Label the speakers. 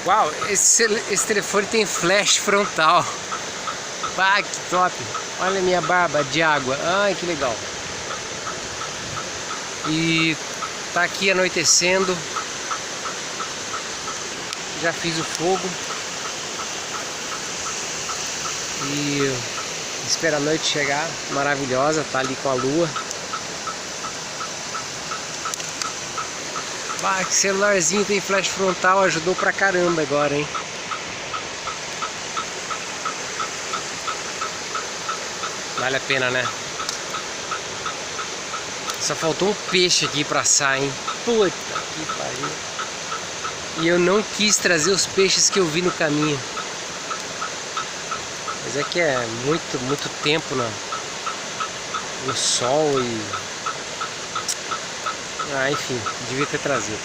Speaker 1: Uau, esse telefone tem flash frontal. Ah, que top. Olha a minha barba de água. Ai, que legal. E tá aqui anoitecendo. Já fiz o fogo. E espera a noite chegar. Maravilhosa, tá ali com a lua. Ah, que celularzinho tem flash frontal, ajudou pra caramba agora, hein? Vale a pena, né? Só faltou um peixe aqui pra assar, hein? Puta que pariu. E eu não quis trazer os peixes que eu vi no caminho. Mas é que é muito tempo no sol e... Ah, enfim, devia ter trazido.